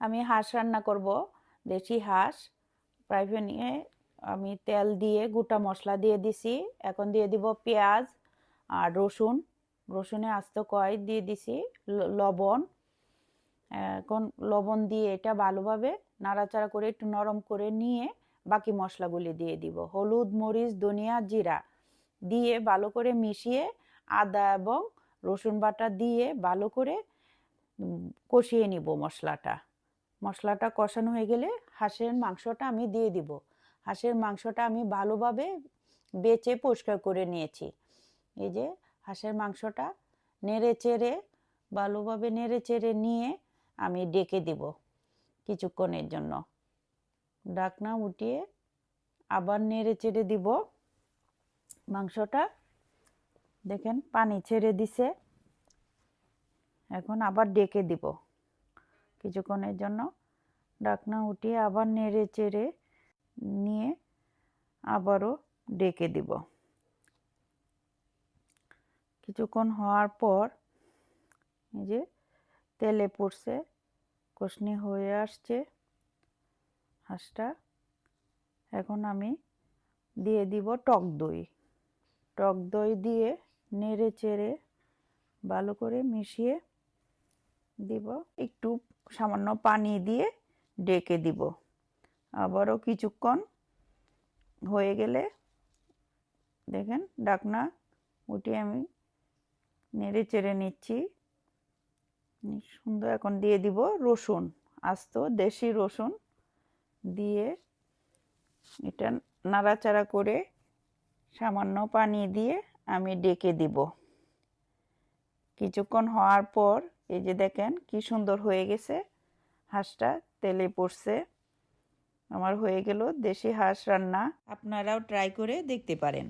আমি হাঁস রান্না করব, দেশি হাঁস। ফ্রাই প্যানে আমি তেল দিয়ে গোটা মশলা দিয়ে দিছি। এখন দিয়ে দিব পেঁয়াজ আর রসুন। রসুনে আস্ত কড়াই দিয়ে দিছি, লবণ। এখন লবণ দিয়ে এটা ভালোভাবে নাড়াচাড়া করে একটু নরম করে নিয়ে বাকি মশলাগুলি দিয়ে দিব। হলুদ, মরিচ, ধনিয়া, জিরা দিয়ে ভালো করে মিশিয়ে আদা এবং রসুন বাটা দিয়ে ভালো করে কষিয়ে নিব মশলাটা। মশলাটা কষানো হয়ে গেলে হাঁসের মাংসটা আমি দিয়ে দিব। হাঁসের মাংসটা আমি ভালোভাবে বেছে পরিষ্কার করে নিয়েছি। এই যে হাঁসের মাংসটা নেড়ে চেড়ে ভালোভাবে নেড়ে চেড়ে নিয়ে আমি ডেকে দিব কিছুক্ষণের জন্য। ঢাকনা উঠিয়ে আবার নেড়ে চেড়ে দিব। মাংসটা দেখেন পানি ছেড়ে দিছে। এখন আবার ডেকে দিব কিছুক্ষণের জন্য। ঢাকনা উঠিয়ে আবার নেড়ে চেড়ে নিয়ে আবারও ডেকে দিব। কিছুক্ষণ হওয়ার পর এই যে তেলে পড়ছে, কষনি হয়ে আসছে হাঁসটা। এখন আমি দিয়ে দিব টক দই। টক দই দিয়ে নেড়ে চেড়ে ভালো করে মিশিয়ে দিব। একটু সামান্য পানি দিয়ে ডেকে দিব। আবারও কিছুক্ষণ হয়ে গেলে দেখেন ঢাকনা উঠিয়ে আমি নেড়ে চেড়ে নিচ্ছি সুন্দর। এখন দিয়ে দিব রসুন, আস্ত দেশি রসুন দিয়ে এটা নাড়াচাড়া করে সামান্য পানি দিয়ে আমি ডেকে দিব। কিছুক্ষণ হওয়ার পর এই যে দেখেন কি সুন্দর হয়ে গেছে হাঁসটা, তেলে পড়ছে। আমার হয়ে গেল দেশি হাঁস রান্না। আপনারাও ট্রাই করে দেখতে পারেন।